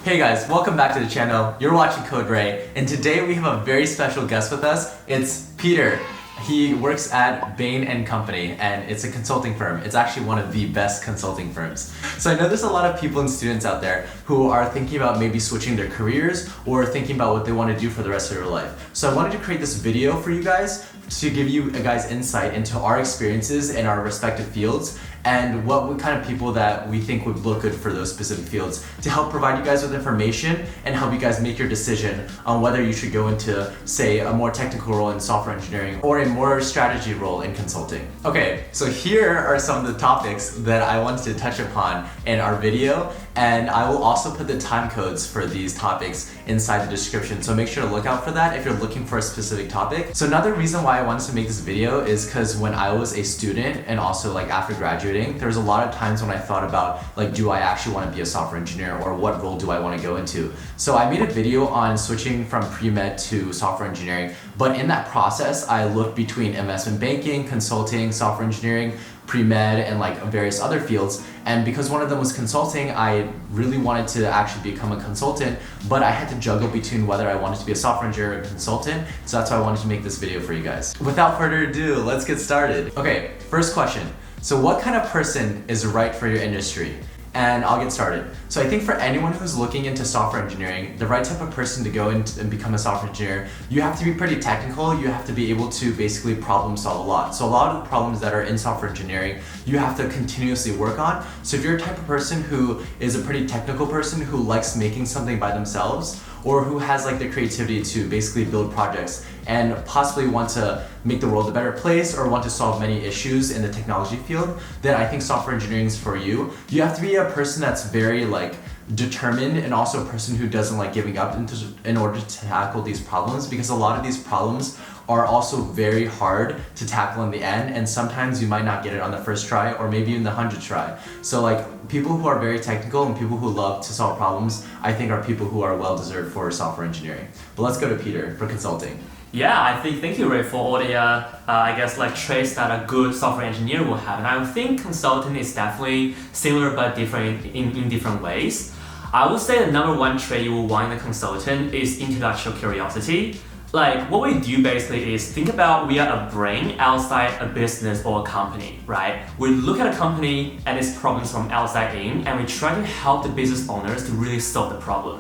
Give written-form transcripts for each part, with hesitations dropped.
Hey guys, welcome back to the channel. You're watching Code Ray, and today we have a very special guest with us. It's Peter. He works at Bain & Company, and it's a consulting firm. It's actually one of the best consulting firms. So I know there's a lot of people and students out there who are thinking about maybe switching their careers or thinking about what they want to do for the rest of their life. So I wanted to create this video for you guys to give you guys insight into our experiences in our respective fields and what kind of people that we think would look good for those specific fields to help provide you guys with information and help you guys make your decision on whether you should go into, say, a more technical role in software engineering or a more strategy role in consulting. Okay, so here are some of the topics that I wanted to touch upon in our video, and I will also put the time codes for these topics inside the description, so make sure to look out for that if you're looking for a specific topic. So another reason why I wanted to make this video is because when I was a student and also like after graduating, there was a lot of times when I thought about like, do I actually want to be a software engineer or what role do I want to go into? So I made a video on switching from pre-med to software engineering, but in that process, I looked between investment banking, consulting, software engineering, pre-med, and like various other fields. And because one of them was consulting, I really wanted to actually become a consultant, but I had to juggle between whether I wanted to be a software engineer or a consultant. So that's why I wanted to make this video for you guys. Without further ado, let's get started. Okay, first question. So what kind of person is right for your industry? And I'll get started. So I think for anyone who's looking into software engineering, the right type of person to go into and become a software engineer, you have to be pretty technical. You have to be able to basically problem solve a lot. So a lot of the problems that are in software engineering, you have to continuously work on. So if you're a type of person who is a pretty technical person who likes making something by themselves, or who has like the creativity to basically build projects and possibly want to make the world a better place or want to solve many issues in the technology field, then I think software engineering is for you. You have to be a person that's very like determined and also a person who doesn't like giving up in order to tackle these problems, because a lot of these problems are also very hard to tackle in the end, and sometimes you might not get it on the first try or maybe in the 100th try. So like people who are very technical and people who love to solve problems, I think are people who are well deserved for software engineering. But let's go to Peter for consulting. Yeah, I think thank you, Ray, for all the I guess like traits that a good software engineer will have. And I think consulting is definitely similar but different in different ways. I would say the number one trait you will want in a consultant is intellectual curiosity. Like what we do basically is think about we are a brain outside a business or a company, right? We look at a company and its problems from outside in, and we try to help the business owners to really solve the problem.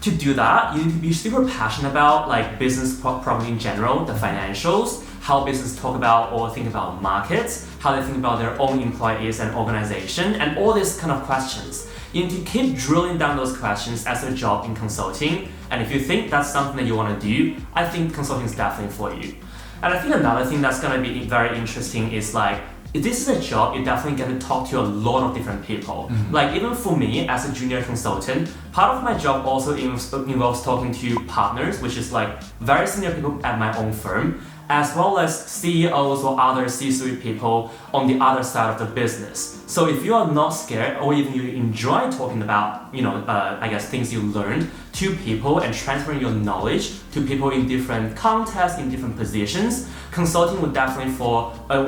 To do that, you need to be super passionate about like business problem in general, the financials, how business talk about or think about markets, how they think about their own employees and organization, and all these kind of questions. You need to keep drilling down those questions as a job in consulting. And if you think that's something that you want to do, I think consulting is definitely for you. And I think another thing that's going to be very interesting is like, if this is a job, you definitely get to talk to a lot of different people. Like even for me as a junior consultant, part of my job also involves talking to partners, which is like very senior people at my own firm, as well as CEOs or other C-suite people on the other side of the business. So if you are not scared or even you enjoy talking about, I guess things you learned to people and transferring your knowledge to people in different contexts, in different positions, consulting would definitely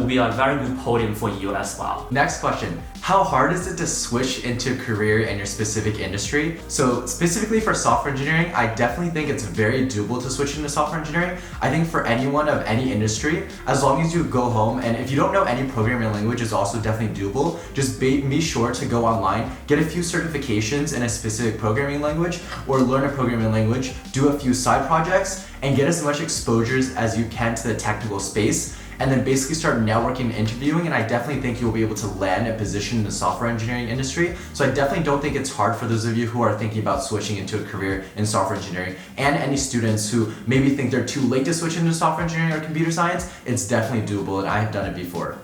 be a very good podium for you as well. Next question. How hard is it to switch into a career in your specific industry? So specifically for software engineering, I definitely think it's very doable to switch into software engineering. I think for anyone of any industry, as long as you go home, and if you don't know any programming language, it's also definitely doable. Just be sure to go online, get a few certifications in a specific programming language, or learn a programming language, do a few side projects, and get as much exposures as you can to the technical space, and then basically start networking and interviewing, and I definitely think you'll be able to land a position in the software engineering industry. So I definitely don't think it's hard for those of you who are thinking about switching into a career in software engineering, and any students who maybe think they're too late to switch into software engineering or computer science. It's definitely doable, and I have done it before.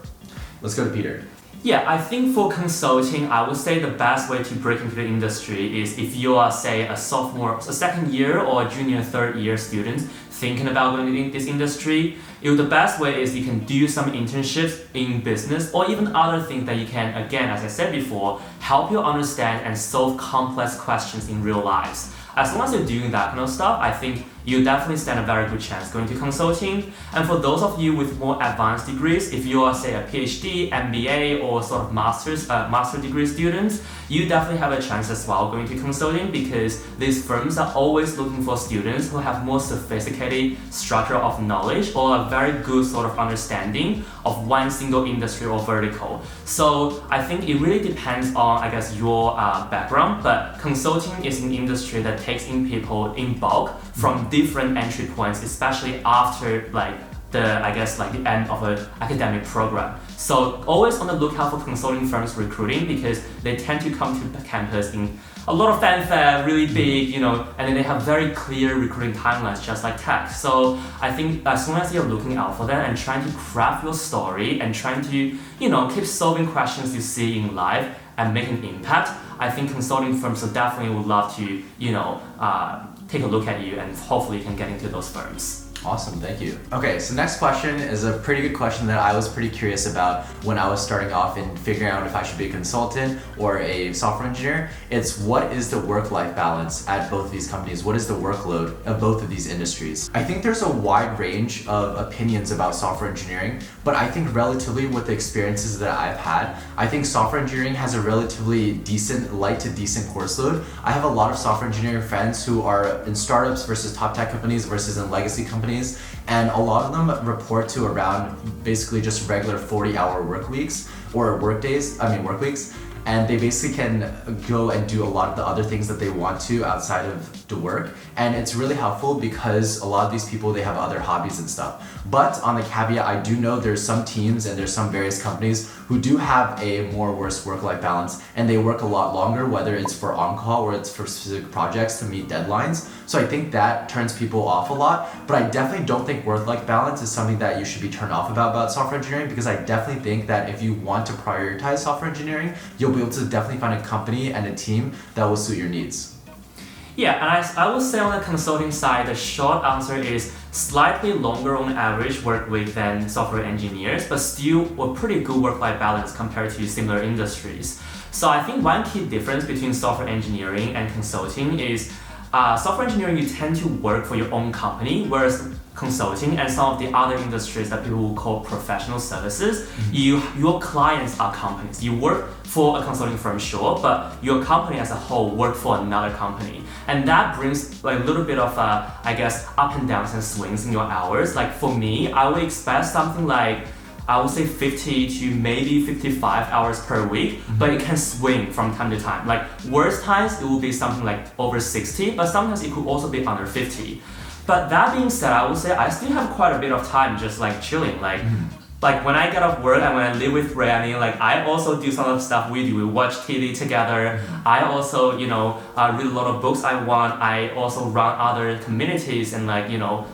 Let's go to Peter. Yeah, I think for consulting, I would say the best way to break into the industry is if you are, say, a sophomore, a second year or a junior third year student thinking about going into this industry, The best way is you can do some internships in business or even other things that you can, again, as I said before, help you understand and solve complex questions in real lives. As long as you're doing that kind of stuff, I think you definitely stand a very good chance going to consulting. And for those of you with more advanced degrees, if you are, say, a PhD, MBA, or sort of master degree students, you definitely have a chance as well going to consulting, because these firms are always looking for students who have more sophisticated structure of knowledge or a very good sort of understanding of one single industry or vertical. So I think it really depends on, I guess, your background, but consulting is an industry that takes in people in bulk from different entry points, especially after the end of an academic program. So always on the lookout for consulting firms recruiting, because they tend to come to the campus in a lot of fanfare, really big, and then they have very clear recruiting timelines, just like tech. So I think as long as you're looking out for them and trying to craft your story and trying to, keep solving questions you see in life and make an impact, I think consulting firms definitely would love to, take a look at you, and hopefully you can get into those firms. Awesome, thank you. Okay, so next question is a pretty good question that I was pretty curious about when I was starting off and figuring out if I should be a consultant or a software engineer. It's what is the work-life balance at both of these companies? What is the workload of both of these industries? I think there's a wide range of opinions about software engineering, but I think relatively with the experiences that I've had, I think software engineering has a relatively light to decent course load. I have a lot of software engineering friends who are in startups versus top tech companies versus in legacy companies. And a lot of them report to around basically just regular 40-hour work weeks or work weeks. And they basically can go and do a lot of the other things that they want to outside of the work. And it's really helpful because a lot of these people, they have other hobbies and stuff. But on the caveat, I do know there's some teams and there's some various companies who do have a worse work-life balance, and they work a lot longer, whether it's for on-call or it's for specific projects to meet deadlines. So I think that turns people off a lot, but I definitely don't think work-life balance is something that you should be turned off about software engineering, because I definitely think that if you want to prioritize software engineering, you'll be able to definitely find a company and a team that will suit your needs. Yeah, and I would say on the consulting side, the short answer is slightly longer on average work week than software engineers, but still a pretty good work-life balance compared to similar industries. So I think one key difference between software engineering and consulting is software engineering, you tend to work for your own company, whereas consulting and some of the other industries that people will call professional services, your clients are companies. You work for a consulting firm, sure, but your company as a whole work for another company. And that brings a little bit of, up and downs and swings in your hours. Like for me, I would expect something like, I would say 50 to maybe 55 hours per week, but it can swing from time to time. Like worst times, it will be something like over 60, but sometimes it could also be under 50. But that being said, I would say I still have quite a bit of time just chilling. Like when I get off work and when I live with Ray, I also do some of the stuff we do. We watch TV together. I also, read a lot of books I want. I also run other communities and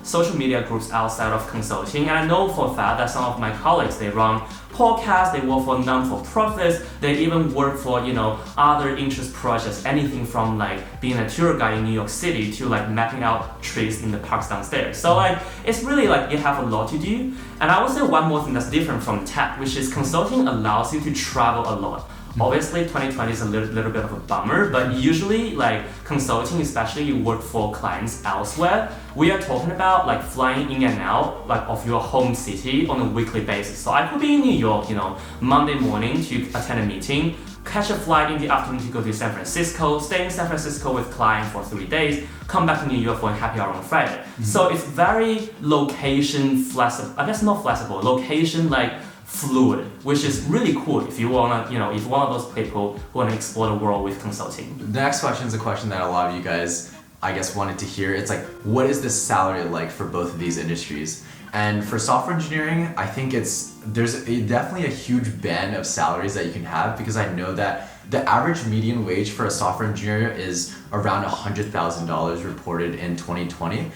social media groups outside of consulting. And I know for a fact that some of my colleagues, they run podcasts, they work for non-for-profits, they even work for, other interest projects, anything from being a tour guide in New York City to mapping out trees in the parks downstairs. So it's really you have a lot to do. And I would say one more thing that's different from tech, which is consulting allows you to travel a lot. Obviously, 2020 is a little bit of a bummer, but usually, consulting, especially you work for clients elsewhere, we are talking about flying in and out of your home city on a weekly basis. So I could be in New York, Monday morning to attend a meeting, catch a flight in the afternoon to go to San Francisco, stay in San Francisco with client for 3 days, come back to New York for a happy hour on Friday. So it's very location flexible. I guess not flexible, location fluid, which is really cool if you wanna, if you're one of those people who wanna explore the world with consulting. The next question is a question that a lot of you guys, wanted to hear. It's what is the salary like for both of these industries? And for software engineering, I think there's definitely a huge band of salaries that you can have, because I know that the average median wage for a software engineer is around $100,000 reported in 2020.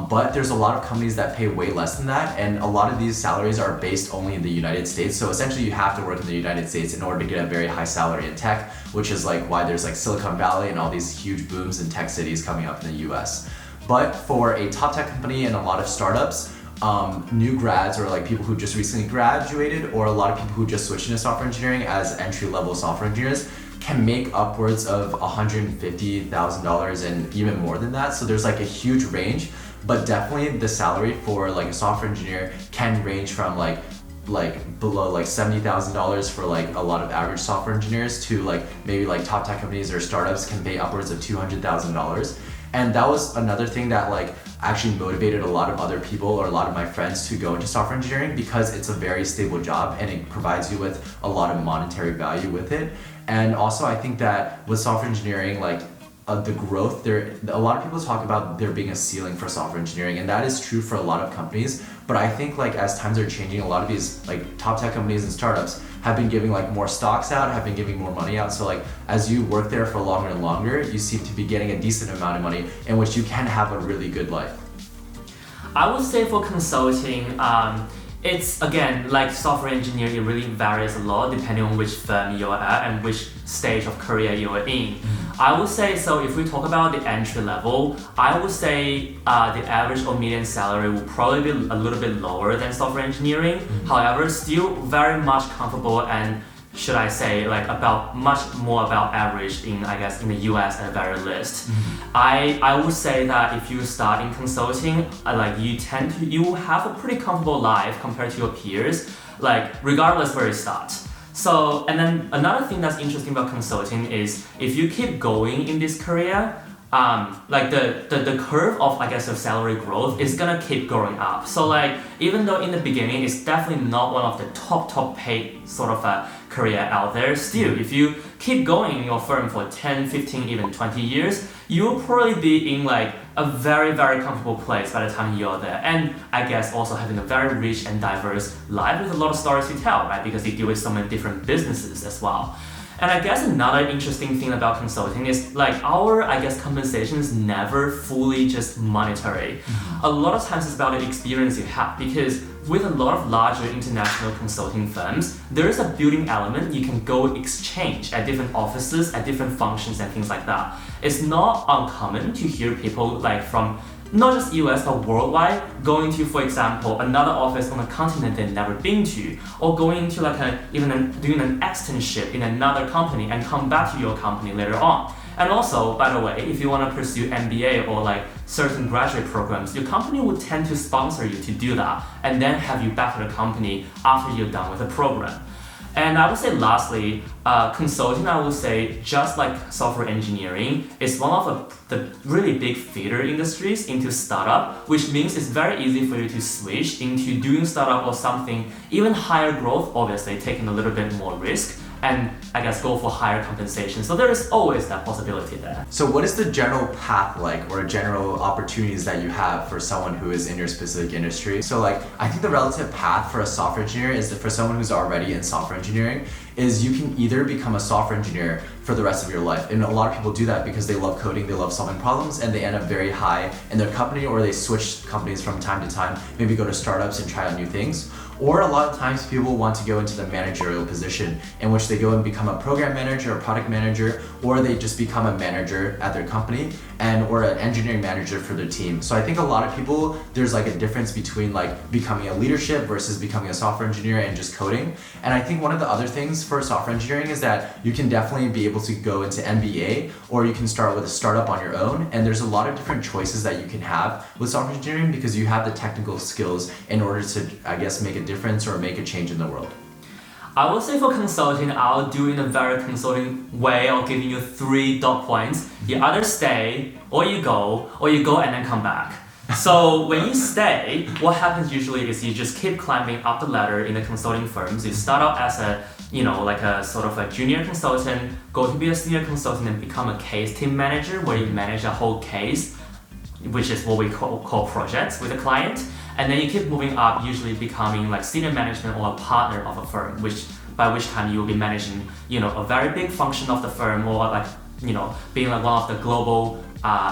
But there's a lot of companies that pay way less than that, and a lot of these salaries are based only in the United States. So essentially you have to work in the United States in order to get a very high salary in tech, which is why there's Silicon Valley and all these huge booms in tech cities coming up in the US. But for a top tech company and a lot of startups, new grads or like people who just recently graduated, or a lot of people who just switched into software engineering as entry-level software engineers, can make upwards of $150,000 and even more than that. So there's like a huge range, but definitely the salary for like a software engineer can range from like below like $70,000 for like a lot of average software engineers to like maybe like top tech companies or startups can pay upwards of $200,000. And that was another thing that like actually motivated a lot of other people or a lot of my friends to go into software engineering, because it's a very stable job and it provides you with a lot of monetary value with it. And also I think that with software engineering, like the growth there, a lot of people talk about there being a ceiling for software engineering, and that is true for a lot of companies. But I think like as times are changing, a lot of these like top tech companies and startups have been giving like more stocks out, have been giving more money out. So like as you work there for longer and longer, you seem to be getting a decent amount of money in which you can have a really good life. I would say for consulting, it's again like software engineering, it really varies a lot depending on which firm you're at and which stage of career you're in. I would say, so if we talk about the entry level, I would say the average or median salary will probably be a little bit lower than software engineering. However, still very much comfortable, and should I say like about much more about average in, I guess, in the US at the very least. I would say that if you start in consulting, like you will have a pretty comfortable life compared to your peers, like regardless where you start. So, and then another thing that's interesting about consulting is if you keep going in this career, like the curve of, I guess, your salary growth is gonna keep going up. So like even though in the beginning it's definitely not one of the top paid sort of a career out there, still if you keep going in your firm for 10, 15, even 20 years, you'll probably be in like a very comfortable place by the time you're there. And I guess also having a very rich and diverse life with a lot of stories to tell, right? Because you deal with so many different businesses as well. And I guess another interesting thing about consulting is like our, I guess, compensation is never fully just monetary. A lot of times it's about the experience you have, because with a lot of larger international consulting firms, there is a building element. You can go exchange at different offices, at different functions and things like that. It's not uncommon to hear people like from not just US but worldwide going to, for example, another office on a continent they've never been to, or going to like doing an externship in another company and come back to your company later on. And also, by the way, if you want to pursue MBA or like certain graduate programs, your company will tend to sponsor you to do that and then have you back to the company after you're done with the program. And I would say lastly, consulting, I would say, just like software engineering, is one of the really big feeder industries into startup, which means it's very easy for you to switch into doing startup or something even higher growth, obviously taking a little bit more risk, and I guess go for higher compensation. So there is always that possibility there. So what is the general path like, or general opportunities that you have for someone who is in your specific industry? So like, I think the relative path for a software engineer is that for someone who's already in software engineering is you can either become a software engineer for the rest of your life. And a lot of people do that because they love coding, they love solving problems, and they end up very high in their company, or they switch companies from time to time, maybe go to startups and try out new things. Or a lot of times people want to go into the managerial position in which they go and become a program manager or product manager, or they just become a manager at their company or an engineering manager for their team. So I think a lot of people, there's like a difference between like becoming a leadership versus becoming a software engineer and just coding. And I think one of the other things for software engineering is that you can definitely be able to go into MBA, or you can start with a startup on your own. And there's a lot of different choices that you can have with software engineering because you have the technical skills in order to, I guess, make a difference or make a change in the world. I would say for consulting, I'll do in a very consulting way. I'll give you 3 dot points. You either stay, or you go and then come back. So when you stay, what happens usually is you just keep climbing up the ladder in the consulting firms. You start out as a, like a sort of a junior consultant, go to be a senior consultant and become a case team manager, where you manage a whole case, which is what we call projects with a client. And then you keep moving up, usually becoming like senior management or a partner of a firm, by which time you will be managing, a very big function of the firm, or like, being like one of the global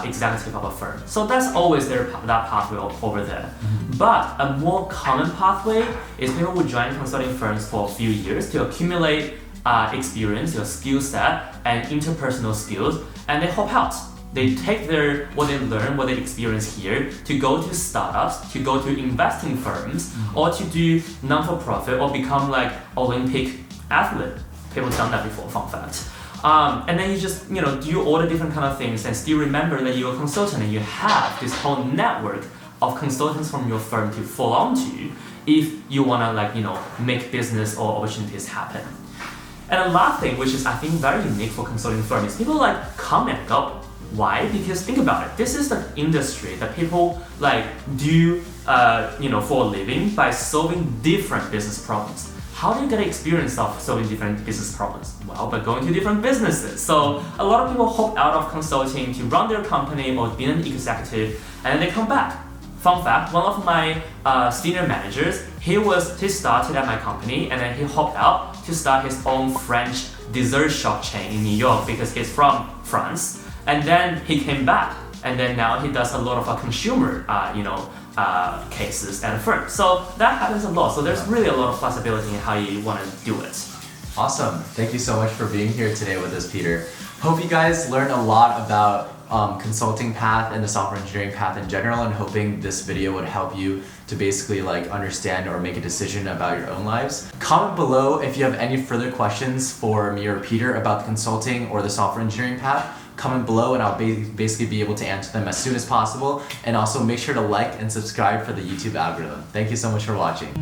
executive of a firm. So that's always that pathway over there. But a more common pathway is people who join consulting firms for a few years to accumulate experience, your skill set, and interpersonal skills, and they hop out. they take what they learn, what they experience here, to go to startups, to go to investing firms, or to do non-for-profit or become like Olympic athlete. People done that before, fun fact. And then you just do all the different kind of things and still remember that you're a consultant and you have this whole network of consultants from your firm to fall onto if you wanna make business or opportunities happen. And the last thing, which is I think very unique for consulting firms, is people come and go. Why? Because think about it. This is the industry that people do for a living by solving different business problems. How do you get experience of solving different business problems? Well, by going to different businesses. So a lot of people hop out of consulting to run their company or be an executive, and then they come back. Fun fact, one of my senior managers, he started at my company and then he hopped out to start his own French dessert shop chain in New York because he's from France. And then he came back and then now he does a lot of consumer cases at a firm. So that happens a lot. So there's really a lot of flexibility in how you want to do it. Awesome. Thank you so much for being here today with us, Peter. Hope you guys learned a lot about consulting path and the software engineering path in general, and hoping this video would help you to basically understand or make a decision about your own lives. Comment below if you have any further questions for me or Peter about the consulting or the software engineering path. Comment below and I'll basically be able to answer them as soon as possible. And also make sure to like and subscribe for the YouTube algorithm. Thank you so much for watching.